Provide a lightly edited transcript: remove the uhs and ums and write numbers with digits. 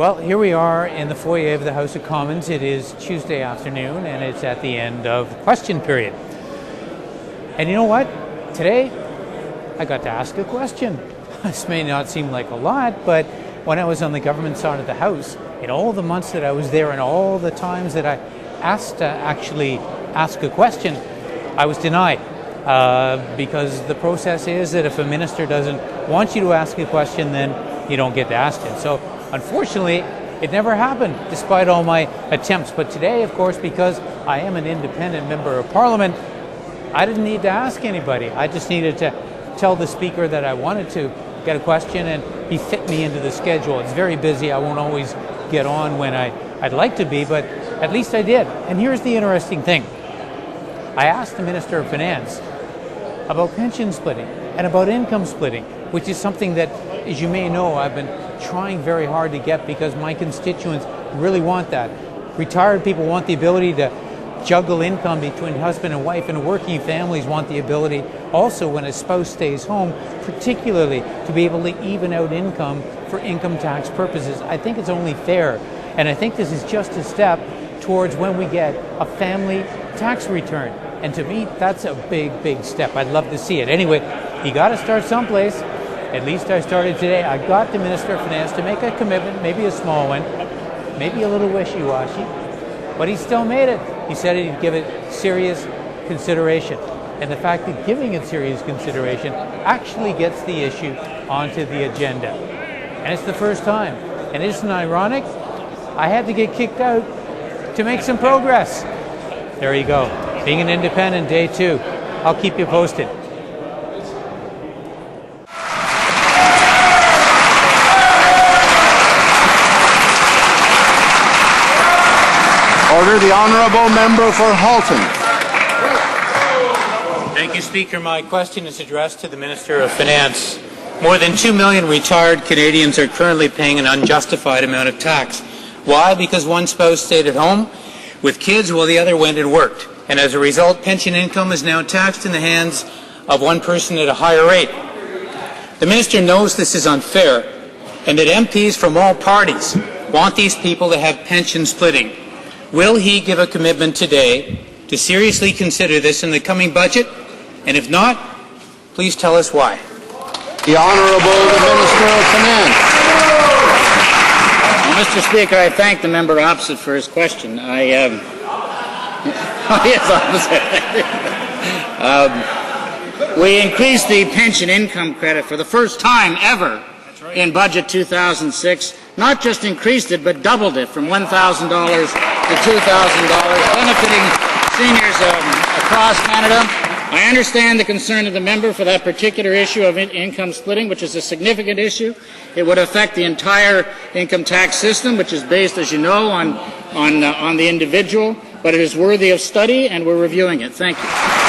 Well, here we are in the foyer of the House of Commons. It is Tuesday afternoon and it's at the end of question period. And you know what? Today, I got to ask a question. This may not seem like a lot, but when I was on the government side of the House, in all the months that I was there and all the times that I asked to actually ask a question, I was denied. Because the process is that if a minister doesn't want you to ask a question, then you don't get to ask it. So unfortunately, it never happened, despite all my attempts. But today, of course, because I am an independent member of Parliament, I didn't need to ask anybody. I just needed to tell the Speaker that I wanted to get a question, and he fit me into the schedule. It's very busy. I won't always get on when I'd like to be, but at least I did. And here's the interesting thing. I asked the Minister of Finance about pension splitting and about income splitting, which is something that, as you may know, I've been trying very hard to get because my constituents really want that. Retired people want the ability to juggle income between husband and wife, and working families want the ability also, when a spouse stays home, particularly to be able to even out income for income tax purposes. I think it's only fair, and I think this is just a step towards when we get a family tax return. And to me, that's a big, big step. I'd love to see it. Anyway, you got to start someplace. At least I started today. I got the Minister of Finance to make a commitment, maybe a small one, maybe a little wishy-washy, but he still made it. He said he'd give it serious consideration. And the fact that giving it serious consideration actually gets the issue onto the agenda. And it's the first time. And isn't it ironic? I had to get kicked out to make some progress. There you go. Being an independent, day 2. I'll keep you posted. Order, the honourable member for Halton. Thank you, Speaker. My question is addressed to the Minister of Finance. More than 2 million retired Canadians are currently paying an unjustified amount of tax. Why? Because one spouse stayed at home with kids while the other went and worked. And as a result, pension income is now taxed in the hands of one person at a higher rate. The Minister knows this is unfair and that MPs from all parties want these people to have pension splitting. Will he give a commitment today to seriously consider this in the coming budget? And if not, please tell us why. The Honourable Minister of Finance. Well, Mr. Speaker, I thank the member opposite for his question. We increased the pension income credit for the first time ever in Budget 2006. Not just increased it, but doubled it from $1,000 to $2,000, benefiting seniors across Canada. I understand the concern of the member for that particular issue of income splitting, which is a significant issue. It would affect the entire income tax system, which is based, as you know, on the individual. But it is worthy of study, and we're reviewing it. Thank you.